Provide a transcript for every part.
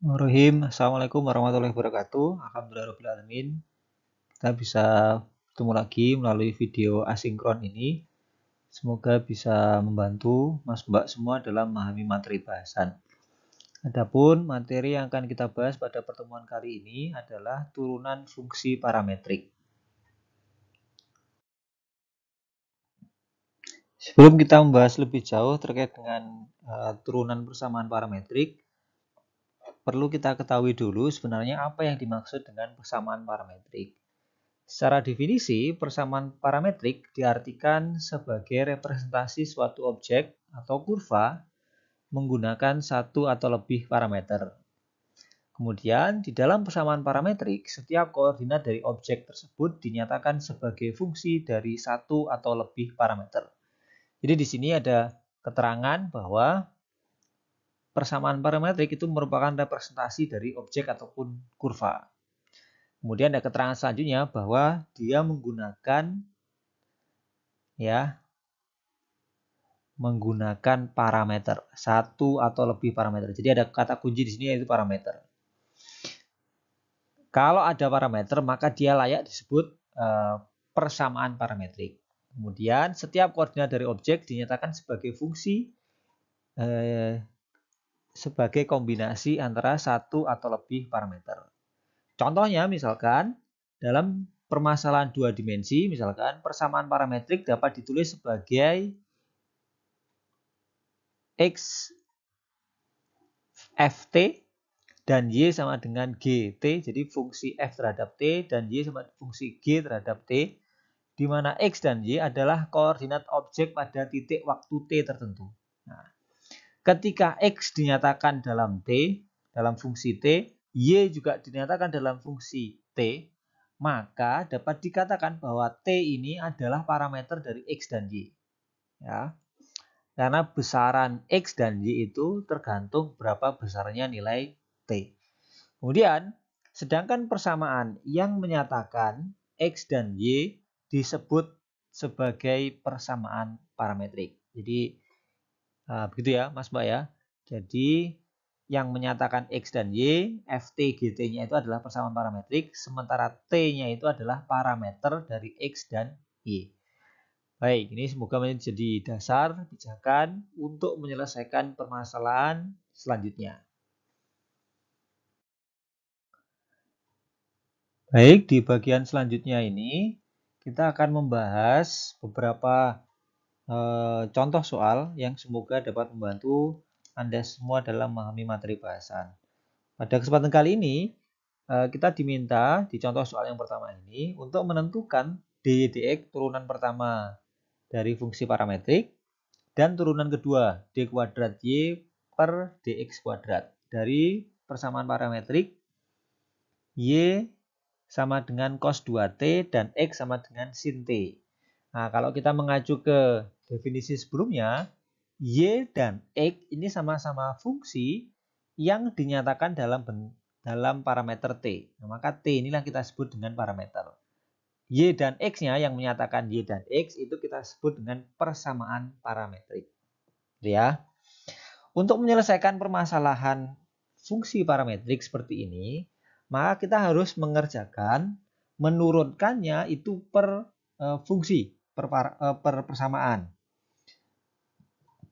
Bismillahirrahmanirrahim. Assalamualaikum warahmatullahi wabarakatuh. Alhamdulillahirabbil alamin. Kita bisa bertemu lagi melalui video asinkron ini. Semoga bisa membantu Mas Mbak semua dalam memahami materi bahasan. Adapun materi yang akan kita bahas pada pertemuan kali ini adalah turunan fungsi parametrik. Sebelum kita membahas lebih jauh terkait dengan turunan persamaan parametrik, perlu kita ketahui dulu sebenarnya apa yang dimaksud dengan persamaan parametrik. Secara definisi, persamaan parametrik diartikan sebagai representasi suatu objek atau kurva menggunakan satu atau lebih parameter. Kemudian, di dalam persamaan parametrik, setiap koordinat dari objek tersebut dinyatakan sebagai fungsi dari satu atau lebih parameter. Jadi di sini ada keterangan bahwa persamaan parametrik itu merupakan representasi dari objek ataupun kurva. Kemudian ada keterangan selanjutnya bahwa dia menggunakan parameter satu atau lebih parameter. Jadi ada kata kunci di sini yaitu parameter. Kalau ada parameter maka dia layak disebut persamaan parametrik. Kemudian setiap koordinat dari objek dinyatakan sebagai fungsi sebagai kombinasi antara satu atau lebih parameter. Contohnya misalkan dalam permasalahan dua dimensi, misalkan persamaan parametrik dapat ditulis sebagai X ft dan Y sama dengan GT, jadi fungsi F terhadap T dan Y sama fungsi G terhadap T, di mana X dan Y adalah koordinat objek pada titik waktu T tertentu. Nah, ketika X dinyatakan dalam T, dalam fungsi T, Y juga dinyatakan dalam fungsi T, maka dapat dikatakan bahwa T ini adalah parameter dari X dan Y. Ya. Karena besaran X dan Y itu tergantung berapa besarnya nilai T. Kemudian, sedangkan persamaan yang menyatakan X dan Y disebut sebagai persamaan parametrik. Jadi, begitu ya Mas Mbak ya. Jadi, yang menyatakan X dan Y, Ft, Gt-nya itu adalah persamaan parametrik, sementara T-nya itu adalah parameter dari X dan Y. Baik, ini semoga menjadi dasar pijakan untuk menyelesaikan permasalahan selanjutnya. Baik, di bagian selanjutnya ini kita akan membahas beberapa contoh soal yang semoga dapat membantu Anda semua dalam memahami materi bahasan. Pada kesempatan kali ini kita diminta di contoh soal yang pertama ini untuk menentukan dy dx turunan pertama dari fungsi parametrik dan turunan kedua d kuadrat y per dx kuadrat dari persamaan parametrik y sama dengan cos 2t dan x sama dengan sin t. Nah, kalau kita mengacu ke definisi sebelumnya, y dan x ini sama-sama fungsi yang dinyatakan dalam parameter t. Nah, maka t inilah kita sebut dengan parameter. Y dan X-nya yang menyatakan Y dan X itu kita sebut dengan persamaan parametrik. Ya. Untuk menyelesaikan permasalahan fungsi parametrik seperti ini, maka kita harus menurunkannya itu per fungsi, per persamaan.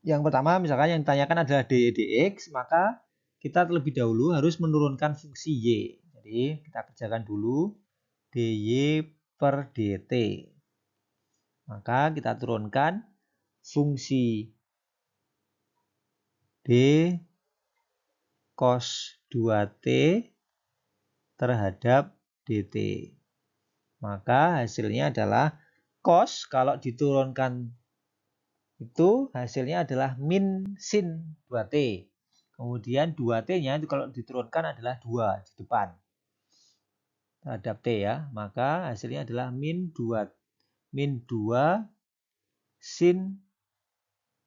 Yang pertama misalkan yang ditanyakan adalah dy dx, maka kita terlebih dahulu harus menurunkan fungsi y. Jadi kita kerjakan dulu dy per dt. Maka kita turunkan fungsi d cos 2t terhadap dt. Maka hasilnya adalah cos kalau diturunkan itu hasilnya adalah min sin 2t. Kemudian 2t-nya itu kalau diturunkan adalah 2 di depan terhadap t ya. Maka hasilnya adalah min 2 sin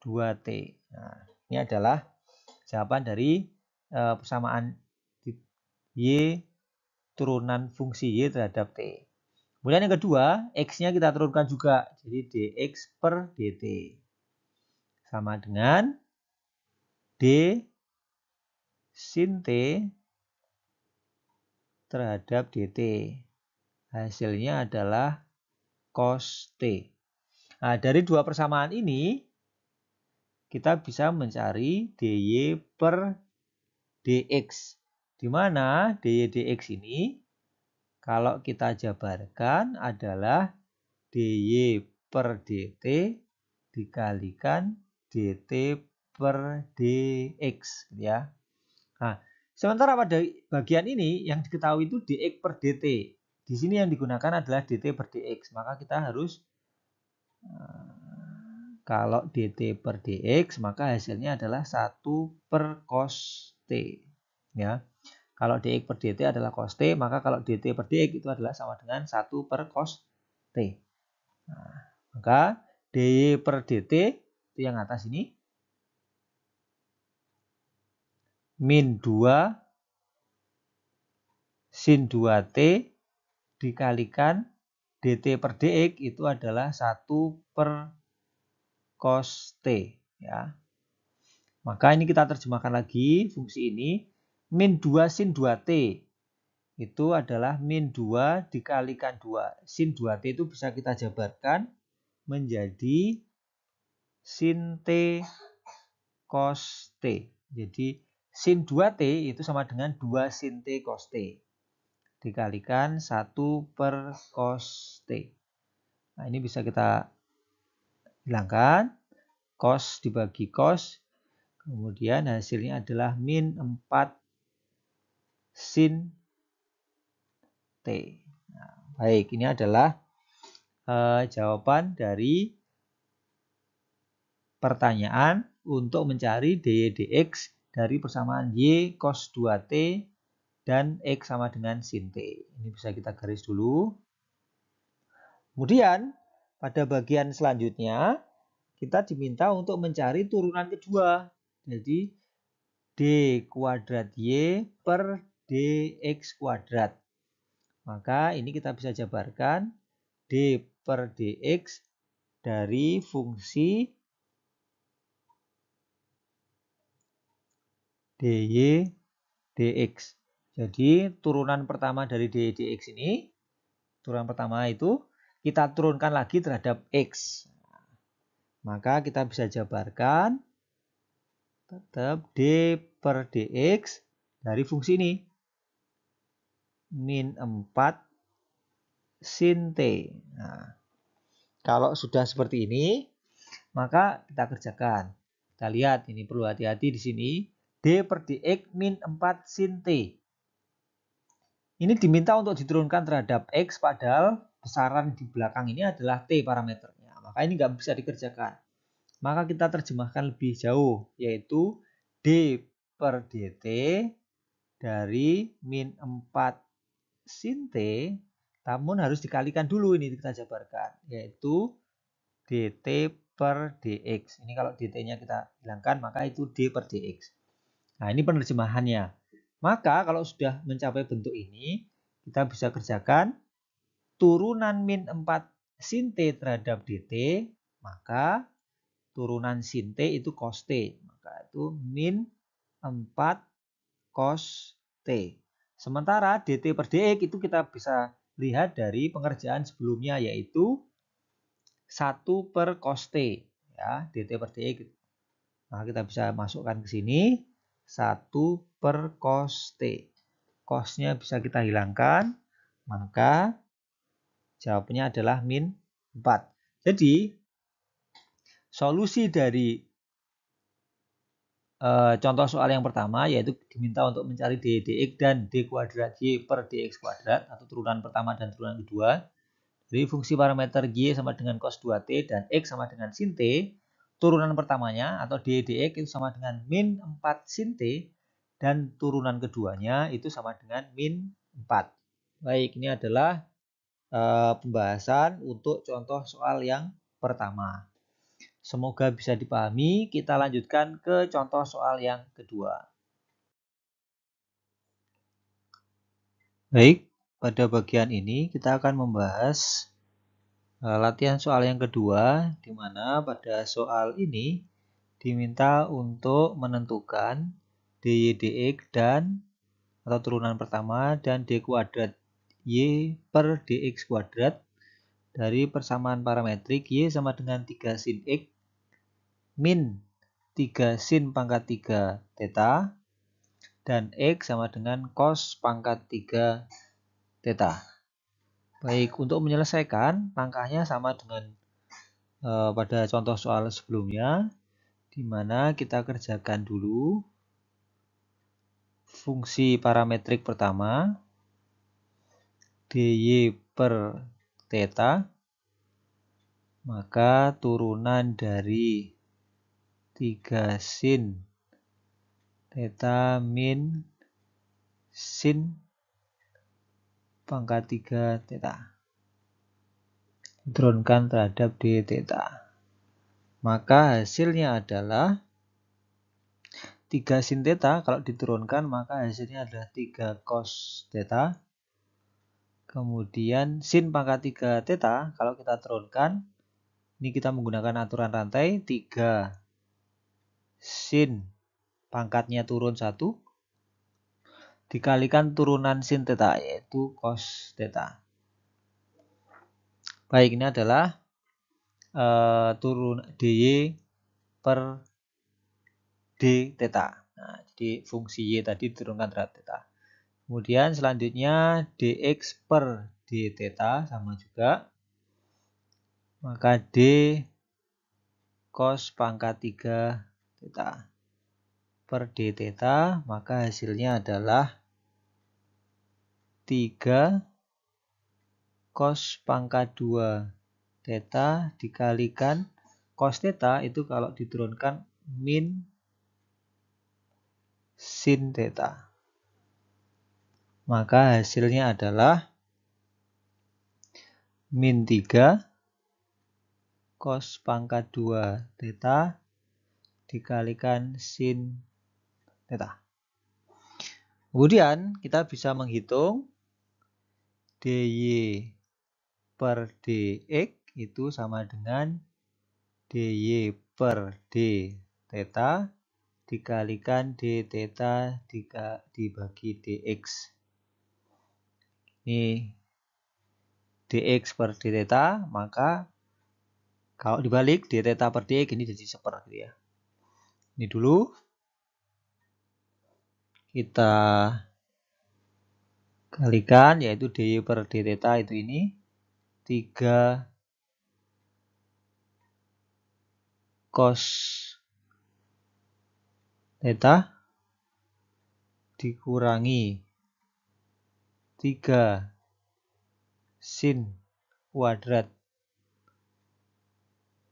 2t. Nah, ini adalah jawaban dari persamaan y turunan fungsi y terhadap t. Kemudian yang kedua, x-nya kita turunkan juga. Jadi dx per dt sama dengan d sin t terhadap dt. Hasilnya adalah cos T. Nah, dari dua persamaan ini, kita bisa mencari dy per dx. Di mana dy dx ini, kalau kita jabarkan adalah dy per dt dikalikan dt per dx. Ya. Nah, sementara pada bagian ini yang diketahui itu dx per dt. Di sini yang digunakan adalah dt per dx. Maka kita harus, kalau dt per dx, maka hasilnya adalah 1 per cos t. Ya. Kalau dx per dt adalah cos t, maka kalau dt per dx itu adalah sama dengan 1 per cos t. Nah, maka dy per dt itu yang atas ini min 2 sin 2t dikalikan dt per dx itu adalah 1 per cos t. Ya. Maka ini kita terjemahkan lagi fungsi ini. Min 2 sin 2t itu adalah min 2 dikalikan 2. Sin 2t itu bisa kita jabarkan menjadi sin t cos t. Jadi sin 2t itu sama dengan 2 sin t cos t. Dikalikan 1 per cos t. Nah, ini bisa kita hilangkan. Cos dibagi cos. Kemudian hasilnya adalah min 4 sin t. Nah, baik, ini adalah jawaban dari pertanyaan untuk mencari dy dx dari persamaan y cos 2t dan x sama dengan sin t. Ini bisa kita garis dulu. Kemudian pada bagian selanjutnya kita diminta untuk mencari turunan kedua. Jadi d kuadrat y per dx kuadrat. Maka ini kita bisa jabarkan d per dx dari fungsi dy dx. Jadi turunan pertama dari dy dx ini, turunan pertama itu kita turunkan lagi terhadap x. Maka kita bisa jabarkan tetap d per dx dari fungsi ini. Min 4 sin t. Nah, kalau sudah seperti ini, maka kita kerjakan. Kita lihat, ini perlu hati-hati di sini. D per dx min 4 sin t. Ini diminta untuk diturunkan terhadap x, padahal besaran di belakang ini adalah t parameternya. Maka ini nggak bisa dikerjakan. Maka kita terjemahkan lebih jauh, yaitu d per dt dari min 4 sin t, namun harus dikalikan dulu, ini kita jabarkan, yaitu dt per dx. Ini kalau dt-nya kita hilangkan, maka itu d per dx. Nah, ini penerjemahannya. Maka kalau sudah mencapai bentuk ini, kita bisa kerjakan turunan min 4 sin t terhadap dt, maka turunan sin t itu cos t. Maka itu min 4 cos t. Sementara dt per dx itu kita bisa lihat dari pengerjaan sebelumnya, yaitu 1 per cos t. Ya, dt per dx. Nah, kita bisa masukkan ke sini 1 per cos t. Cosnya bisa kita hilangkan, maka jawabannya adalah min 4. Jadi, solusi dari contoh soal yang pertama, yaitu diminta untuk mencari dy dx dan d kuadrat y per dx kuadrat, atau turunan pertama dan turunan kedua, dari fungsi parameter y sama dengan cos 2t dan x sama dengan sin t. Turunan pertamanya atau dy dx itu sama dengan min 4 sin t, dan turunan keduanya itu sama dengan min 4. Baik, ini adalah pembahasan untuk contoh soal yang pertama. Semoga bisa dipahami. Kita lanjutkan ke contoh soal yang kedua. Baik, pada bagian ini kita akan membahas latihan soal yang kedua, di mana pada soal ini diminta untuk menentukan dy dx dan atau turunan pertama, dan d kuadrat y per dx kuadrat dari persamaan parametrik y sama dengan 3 sin x min 3 sin pangkat 3 theta dan x sama dengan cos pangkat 3 theta. Baik, untuk menyelesaikan langkahnya sama dengan pada contoh soal sebelumnya, di mana kita kerjakan dulu fungsi parametrik pertama dy per theta, maka turunan dari 3 sin theta min sin pangkat 3 theta diturunkan terhadap d theta. Maka hasilnya adalah 3 sin theta, kalau diturunkan maka hasilnya adalah 3 cos theta. Kemudian sin pangkat 3 theta, kalau kita turunkan, ini kita menggunakan aturan rantai, 3 sin pangkatnya turun 1, dikalikan turunan sin theta, yaitu cos theta. Baik, ini adalah turun dy per d theta. Nah, jadi fungsi y tadi diturunkan terhadap theta. Kemudian selanjutnya dx per d theta sama juga. Maka d cos pangkat 3 theta per d theta, maka hasilnya adalah 3 cos pangkat 2 theta dikalikan cos theta itu kalau diturunkan min sin theta. Maka hasilnya adalah min 3 cos pangkat 2 theta dikalikan sin theta. Kemudian kita bisa menghitung dy per dx itu sama dengan dy per d theta dikalikan d theta dibagi dx. Ini dx per d theta, maka kalau dibalik d theta per dx ini jadi 1 gitu ya. Ini dulu kita kalikan, yaitu dy per d theta itu ini 3 cos theta dikurangi 3 sin kuadrat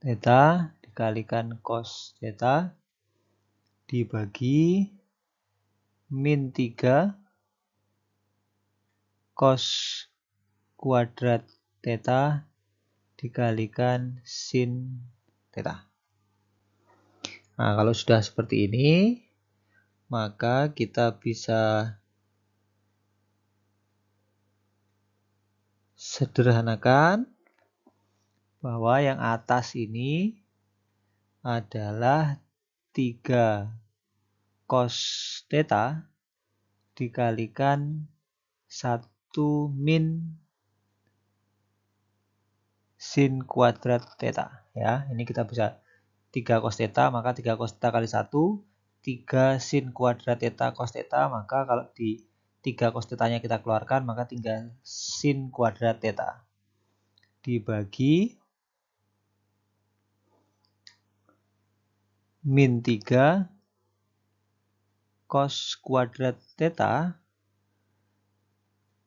theta dikalikan cos theta dibagi min 3 cos kuadrat theta dikalikan sin theta. Nah, kalau sudah seperti ini, maka kita bisa sederhanakan bahwa yang atas ini adalah 3 cos theta dikalikan 1 min sin kuadrat theta. Ya, ini kita bisa 3 cos theta, maka 3 cos theta kali 1, 3 sin kuadrat theta cos theta, maka kalau di 3 cos theta-nya kita keluarkan, maka tinggal sin kuadrat theta. Dibagi min 3 cos kuadrat theta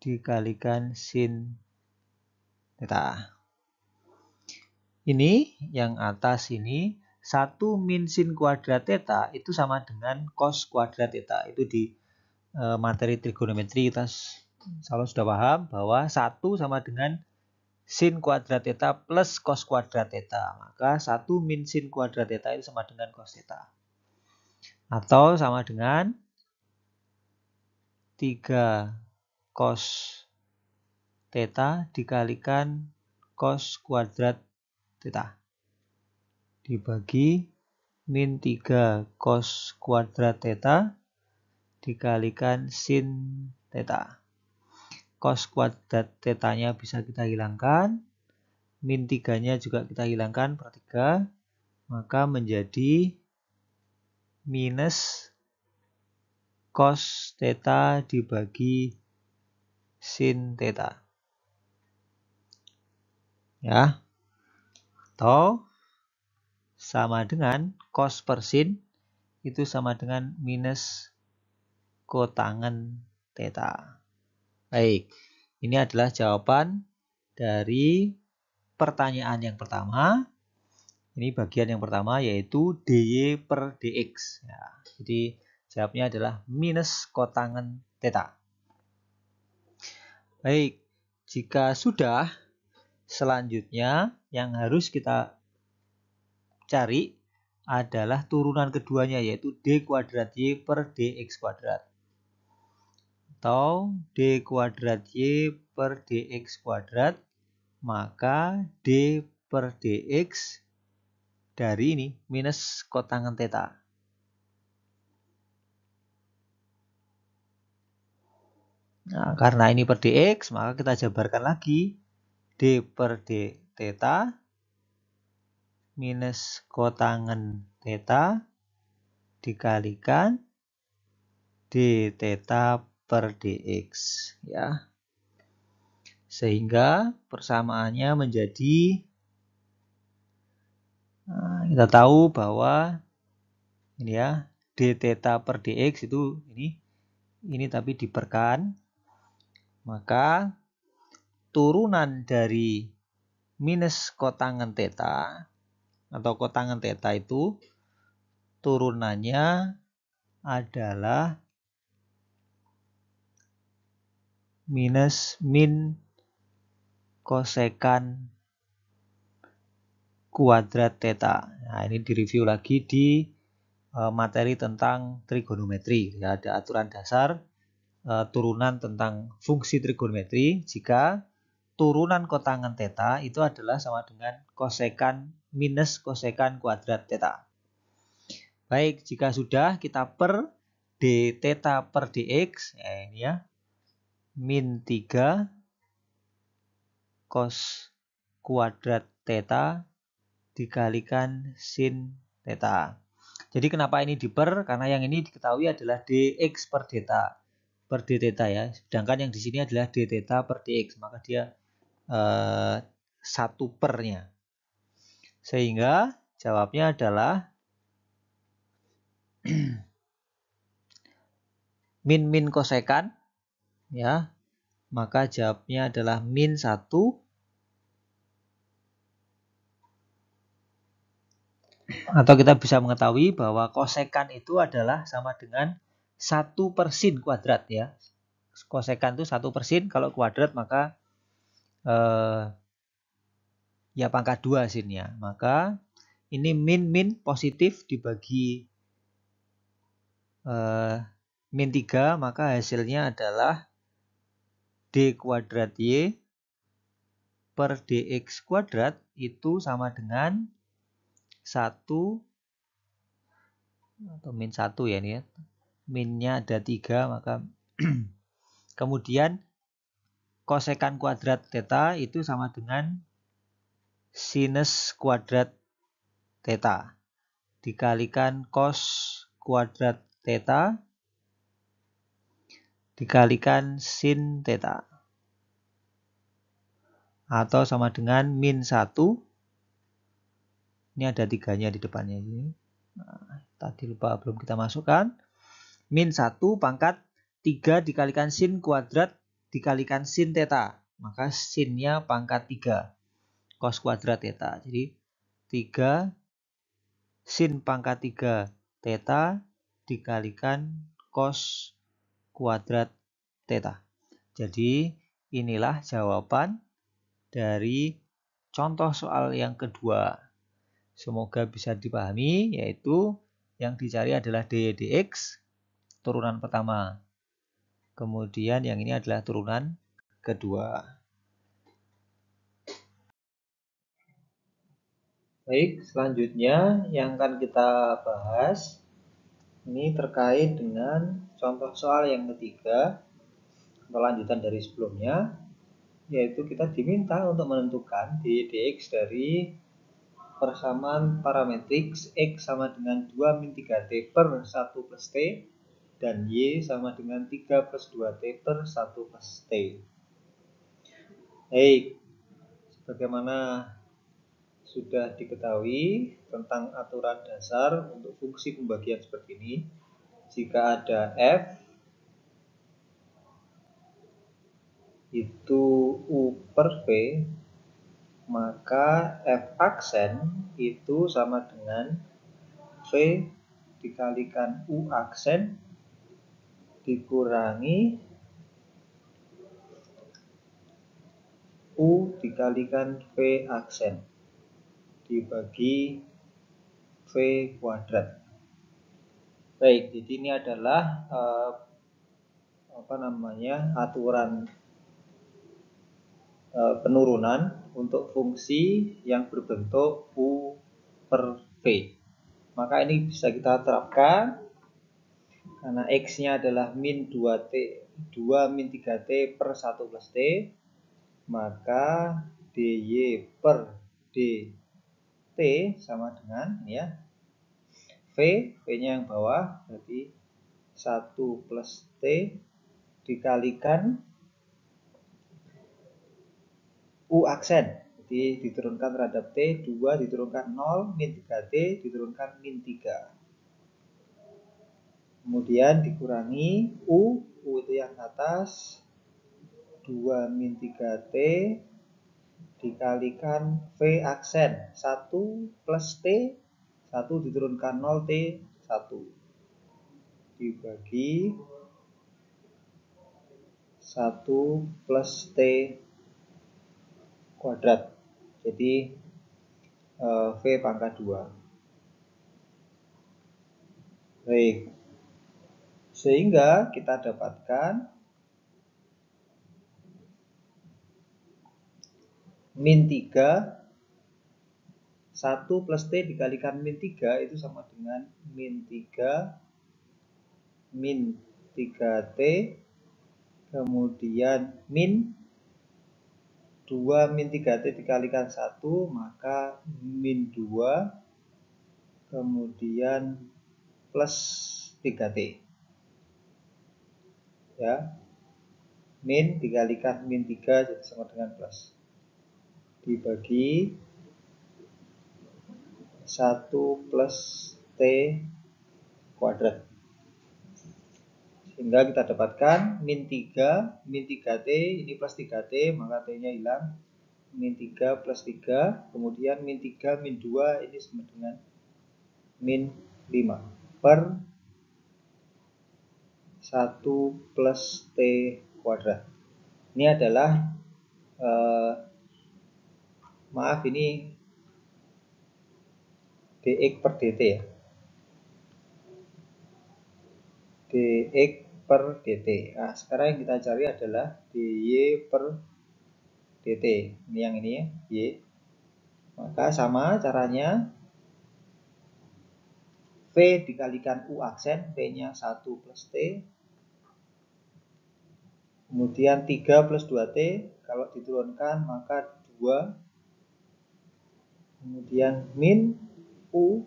dikalikan sin theta. Ini yang atas ini 1 min sin kuadrat theta itu sama dengan cos kuadrat theta. Itu di materi trigonometri kita selalu sudah paham bahwa 1 sama dengan sin kuadrat theta plus cos kuadrat theta. Maka 1 min sin kuadrat theta itu sama dengan cos theta. Atau sama dengan 3 cos theta dikalikan cos kuadrat theta dibagi min 3 cos kuadrat theta dikalikan sin theta. Cos kuadrat theta-nya bisa kita hilangkan. Min 3-nya juga kita hilangkan per 3. Maka menjadi minus cos theta dibagi sin theta. Ya. Atau sama dengan cos per sin itu sama dengan minus kotangen theta. Baik, ini adalah jawaban dari pertanyaan yang pertama. Ini bagian yang pertama yaitu dy per dx. Ya, jadi jawabnya adalah minus kotangen theta. Baik, jika sudah, selanjutnya yang harus kita cari adalah turunan keduanya yaitu d kuadrat y per dx kuadrat. Atau d kuadrat y per dx kuadrat, maka d per dx dari ini minus kotangen theta. Nah, karena ini per dx, maka kita jabarkan lagi d per d theta minus kotangen theta dikalikan d theta per dx, ya. Sehingga persamaannya menjadi, nah, kita tahu bahwa ini ya, d theta per dx itu ini tapi diperkan, maka turunan dari minus kotangen theta atau kotangen theta itu turunannya adalah minus min kosekan kuadrat theta. Nah, ini direview lagi di materi tentang trigonometri. Ya, ada aturan dasar turunan tentang fungsi trigonometri jika turunan kotangen theta itu adalah sama dengan kosekan minus kosekan kuadrat theta. Baik, jika sudah kita per d theta per dx, ya ini ya, min 3 cos kuadrat theta dikalikan sin theta. Jadi kenapa ini diper? Karena yang ini diketahui adalah dx per theta. Per d theta ya. Sedangkan yang di sini adalah d theta per dx. Maka dia 1 pernya. Sehingga jawabnya adalah min kosekan, ya. Maka jawabnya adalah min 1 atau kita bisa mengetahui bahwa kosekan itu adalah sama dengan 1 per sin kuadrat, ya. Kosekan itu 1 per sin, kalau kuadrat maka ya pangkat 2 sinnya. Maka ini min positif dibagi min 3, maka hasilnya adalah d kuadrat y per dx kuadrat itu sama dengan 1 atau min 1 ya ini ya. Minnya ada 3, maka kemudian kosekan kuadrat theta itu sama dengan sinus kuadrat theta dikalikan cos kuadrat theta dikalikan sin theta. Atau sama dengan min 1. Ini ada 3-nya di depannya ini. Nah, tadi lupa belum kita masukkan. Min 1 pangkat 3 dikalikan sin kuadrat dikalikan sin theta. Maka sinnya pangkat 3. Cos kuadrat theta. Jadi 3 sin pangkat 3 theta dikalikan cos kuadrat theta. Jadi inilah jawaban dari contoh soal yang kedua. Semoga bisa dipahami, yaitu yang dicari adalah dy dx, turunan pertama. Kemudian yang ini adalah turunan kedua. Baik, selanjutnya yang akan kita bahas ini terkait dengan contoh soal yang ketiga, lanjutan dari sebelumnya, yaitu kita diminta untuk menentukan dy dx dari persamaan parametrik x sama dengan 2 min 3t per 1 plus t dan y sama dengan 3 plus 2t per 1 plus t. Baik, sebagaimana sudah diketahui tentang aturan dasar untuk fungsi pembagian seperti ini, jika ada f itu u per v, maka f aksen itu sama dengan v dikalikan u aksen dikurangi u dikalikan v aksen dibagi v kuadrat. Baik, jadi ini adalah aturan penurunan untuk fungsi yang berbentuk u per v. Maka ini bisa kita terapkan karena x-nya adalah min 2t 2 min 3t per 1 plus t, maka dy per dt sama dengan ya v-nya yang bawah berarti 1 plus t dikalikan u aksen, jadi diturunkan terhadap t, 2 diturunkan 0, min 3t diturunkan min 3, kemudian dikurangi u itu yang atas 2 min 3t dikalikan v aksen 1 plus t, 1 diturunkan 0 t 1 dibagi 1 plus t kuadrat, jadi v pangkat 2. Baik, sehingga kita dapatkan min 3 1 plus t dikalikan min 3 itu sama dengan min 3 min 3t kemudian min 2 min 3t dikalikan 1 maka min 2 kemudian plus 3t ya, min dikalikan min 3 jadi sama dengan plus dibagi 1 plus t kuadrat, sehingga kita dapatkan min 3 min 3t ini plus 3t maka t nya hilang, min 3 plus 3 kemudian min 3 min 2 ini sama dengan min 5 per 1 plus t kuadrat. Ini adalah ini dx per dt ya, dx per dt. Nah, sekarang yang kita cari adalah dy per dt. Ini yang ini ya, y. Maka sama caranya v dikalikan u aksen, v-nya 1 plus t. Kemudian 3 plus 2t, kalau diturunkan maka 2. Kemudian min u,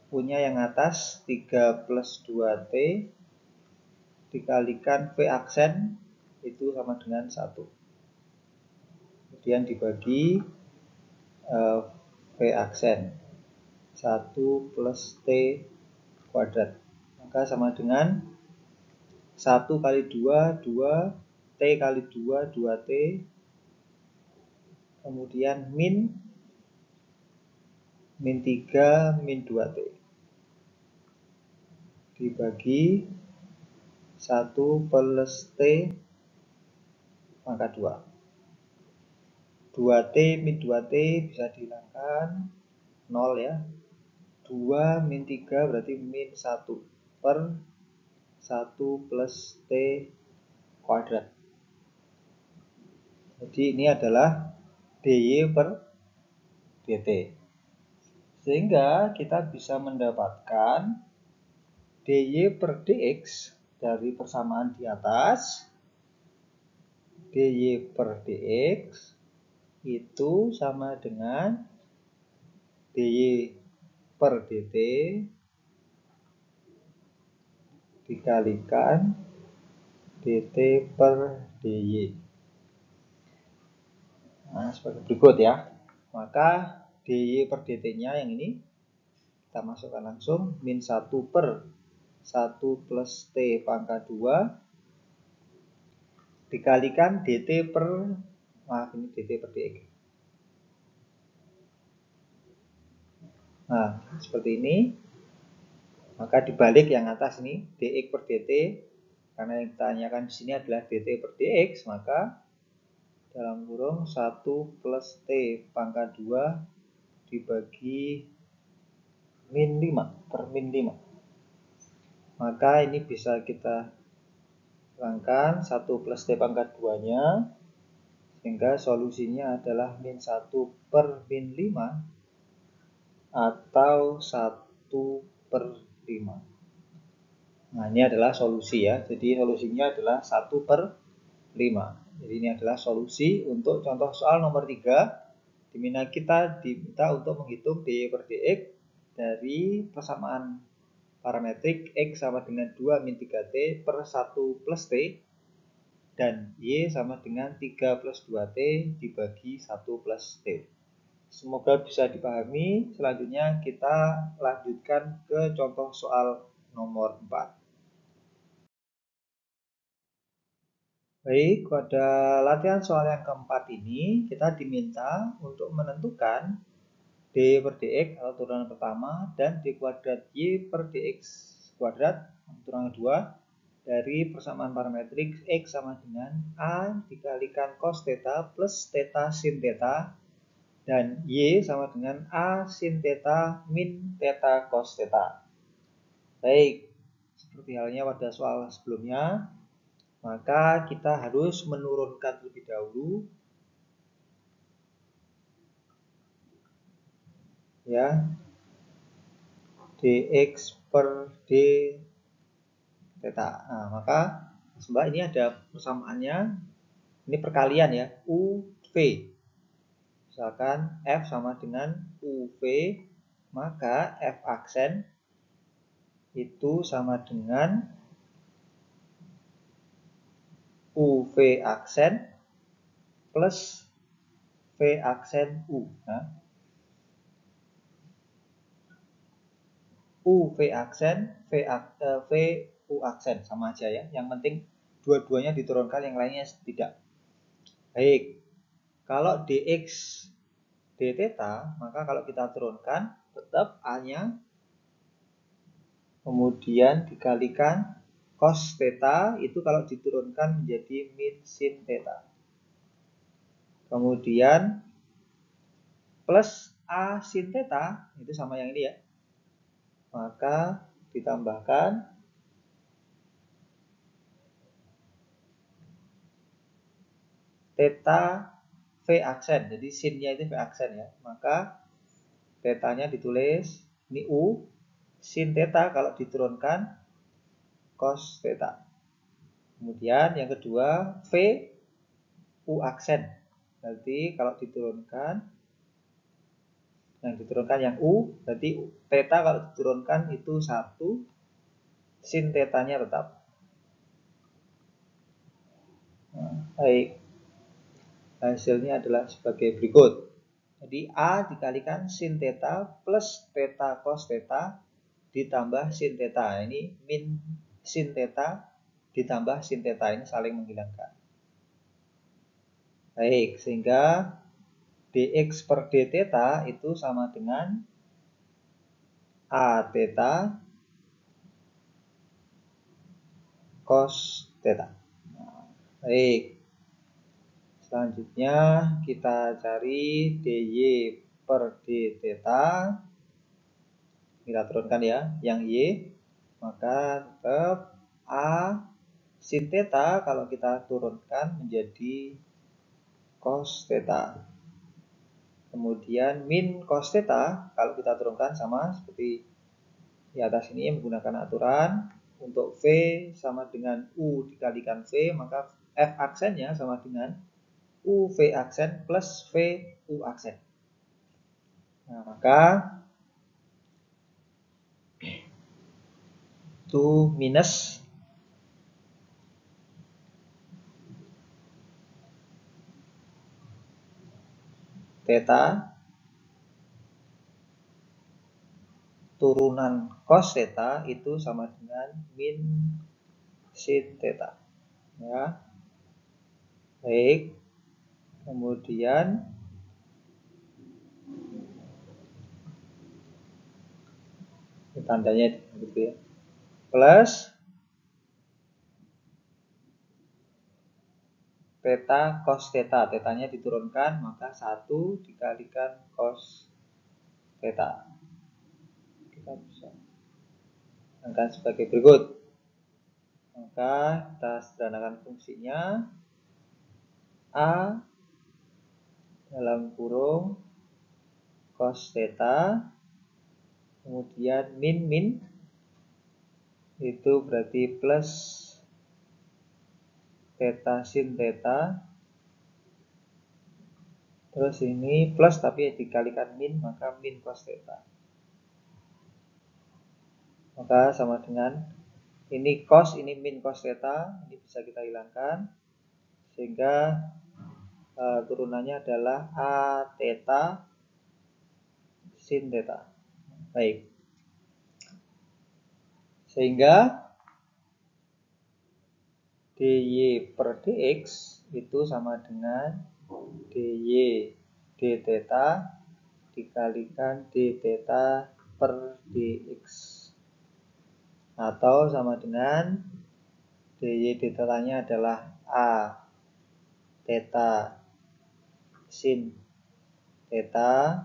u-nya yang atas 3 plus 2t dikalikan v aksen itu sama dengan 1. Kemudian dibagi v aksen 1 plus t kuadrat. Maka sama dengan 1 kali 2, 2, t kali 2, 2t. Kemudian min 3, min 2t. Dibagi 1 plus t maka 2. 2t min 2t bisa dihilangkan 0 ya. 2 min 3 berarti min 1 per 1 plus t kuadrat. Jadi ini adalah dy per dt. Sehingga kita bisa mendapatkan dy per dx dari persamaan di atas, dy per dx itu sama dengan dy per dt dikalikan dt per dy. Nah, seperti berikut ya. Maka dy per dt-nya yang ini kita masukkan langsung min 1 per 1 plus t pangkat 2 dikalikan dt per, maaf ini dt per dx. Nah, seperti ini. Maka dibalik yang atas ini dx per dt, karena yang ditanyakan di sini adalah dt per dx, maka dalam kurung 1 plus t pangkat 2 dibagi min 5 per min 5. Maka ini bisa kita hilangkan 1 plus t pangkat 2-nya, sehingga solusinya adalah min 1 per min 5 atau 1 per 5. Nah, ini adalah solusi ya. Jadi solusinya adalah 1 per 5. Jadi ini adalah solusi untuk contoh soal nomor 3, di mana kita diminta untuk menghitung dy per dx dari persamaan parametrik x sama dengan 2 min 3t per 1 plus t dan y sama dengan 3 plus 2t dibagi 1 plus t. Semoga bisa dipahami. Selanjutnya kita lanjutkan ke contoh soal nomor 4. Baik, pada latihan soal yang keempat ini kita diminta untuk menentukan dy per dx atau turunan pertama dan d kuadrat y per dx kuadrat turunan kedua dari persamaan parametrik x sama dengan a dikalikan cos theta plus theta sin theta dan y sama dengan a sin theta min theta cos theta. Baik, seperti halnya pada soal sebelumnya, maka kita harus menurunkan terlebih dahulu ya dx per d theta. Nah, maka sebab ini ada persamaannya, ini perkalian ya, uv. Misalkan f sama dengan uv, maka f aksen itu sama dengan UV aksen plus V aksen U. Nah, UV aksen, V U aksen sama aja ya. Yang penting dua-duanya diturunkan, yang lainnya tidak. Baik, kalau dx d theta, maka kalau kita turunkan tetap A-nya kemudian dikalikan cos theta, itu kalau diturunkan menjadi min sin theta. Kemudian plus A sin theta, itu sama yang ini ya. Maka ditambahkan theta V aksen. Jadi sinnya itu V aksen ya. Maka tetanya ditulis, ini U, sin theta kalau diturunkan cos theta. Kemudian yang kedua V U aksen. Berarti kalau diturunkan, yang diturunkan yang U, berarti theta kalau diturunkan itu 1, sin tetanya tetap. Nah, baik. Hasilnya adalah sebagai berikut. Jadi A dikalikan sin theta plus theta cos theta ditambah sin theta. Ini min sin theta ditambah sin theta, ini saling menghilangkan. Baik, sehingga dx per d theta itu sama dengan A theta cos theta. Nah, baik. Selanjutnya kita cari dy per d theta. Kita turunkan ya, yang y. Maka tetap A sin theta kalau kita turunkan menjadi cos theta. Kemudian min cos theta kalau kita turunkan sama seperti di atas ini menggunakan aturan untuk V sama dengan U dikalikan V, maka F aksennya sama dengan UV aksen plus VU aksen. Nah, maka itu minus theta turunan cos theta itu sama dengan min sin theta. Ya. Baik. Kemudian tandanya gitu ya. Plus theta cos theta. Tetanya diturunkan, maka 1 dikalikan cos theta. Kita bisa angkat sebagai berikut. Maka kita sederhanakan fungsinya. A dalam kurung cos theta, kemudian min itu berarti plus theta sin theta, terus ini plus tapi dikalikan min, maka min cos theta, maka sama dengan ini cos, ini min cos theta, ini bisa kita hilangkan sehingga turunannya adalah a theta sin theta. Baik, sehingga dy per dx itu sama dengan dy d theta dikalikan d theta per dx, atau sama dengan dy d theta-nya adalah a theta sin theta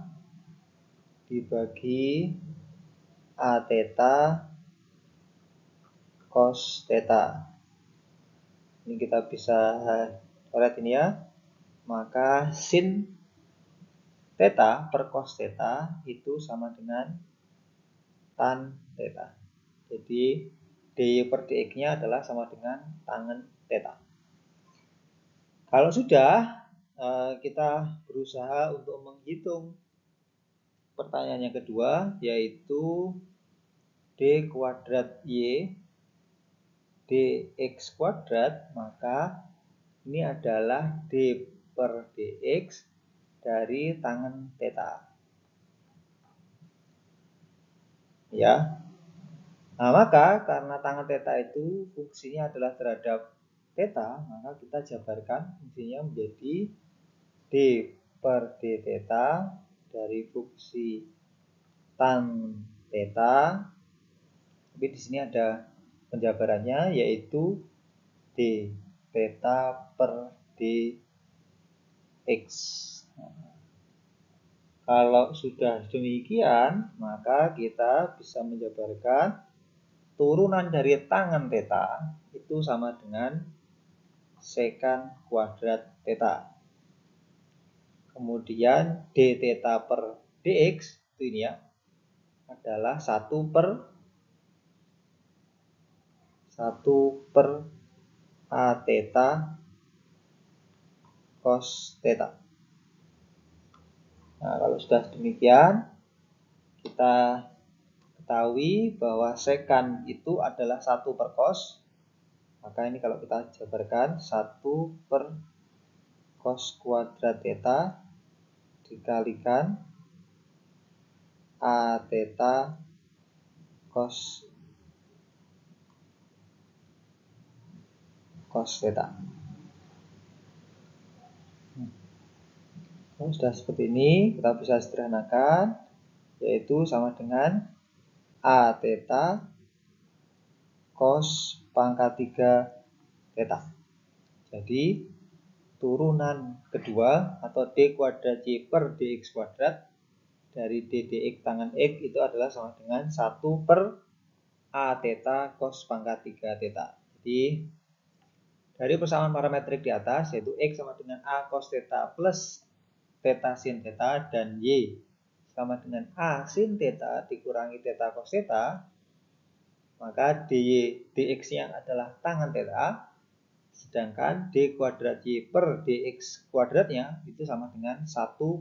dibagi a theta cos theta. Ini kita bisa lihat ini ya. Maka sin theta per cos theta itu sama dengan tan theta. Jadi dy per dx-nya adalah sama dengan tangen theta. Kalau sudah, kita berusaha untuk menghitung pertanyaan yang kedua, yaitu d kuadrat y dx kuadrat, maka ini adalah d per dx dari tangen theta. Ya. Nah, maka karena tangen theta itu fungsinya adalah terhadap theta, maka kita jabarkan fungsinya menjadi d per d theta dari fungsi tan theta. Tapi di sini ada penjabarannya, yaitu d theta per dx. Kalau sudah demikian, maka kita bisa menjabarkan turunan dari tangen theta itu sama dengan sekan kuadrat theta. Kemudian d theta per dx itu ini ya adalah 1 per a theta cos theta. Nah, kalau sudah demikian, kita ketahui bahwa sekan itu adalah 1 per cos. Maka ini kalau kita jabarkan 1 per cos kuadrat theta dikalikan a theta cos theta. Kalau sudah seperti ini, kita bisa sederhanakan, yaitu sama dengan a theta cos pangkat 3 theta. Jadi turunan kedua atau d kuadrat y per dx kuadrat dari d dx tangen x itu adalah sama dengan 1 per a theta cos pangkat 3 theta. Jadi dari persamaan parametrik di atas, yaitu x sama dengan a cos theta plus theta sin theta, dan y sama dengan a sin theta dikurangi theta cos theta, Maka dx-nya adalah tangen theta, sedangkan d kuadrat y per dx kuadratnya itu sama dengan 1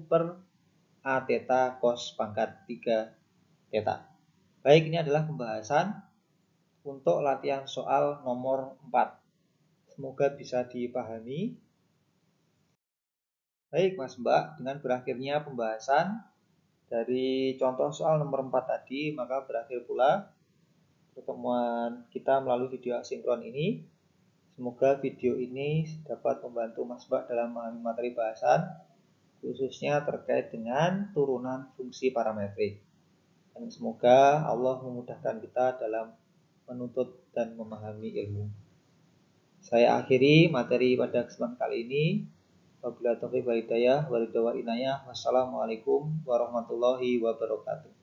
per a theta cos pangkat 3 theta. Baik, ini adalah pembahasan untuk latihan soal nomor 4. Semoga bisa dipahami. Baik Mas Mbak, dengan berakhirnya pembahasan dari contoh soal nomor 4 tadi, maka berakhir pula pertemuan kita melalui video asinkron ini. Semoga video ini dapat membantu Mas Mbak dalam memahami materi bahasan, khususnya terkait dengan turunan fungsi parametrik. Dan semoga Allah memudahkan kita dalam menuntut dan memahami ilmu. Saya akhiri materi pada kesempatan kali ini. Wabillahi taufiq wal hidayah, walhidayah, wassalamualaikum warahmatullahi wabarakatuh.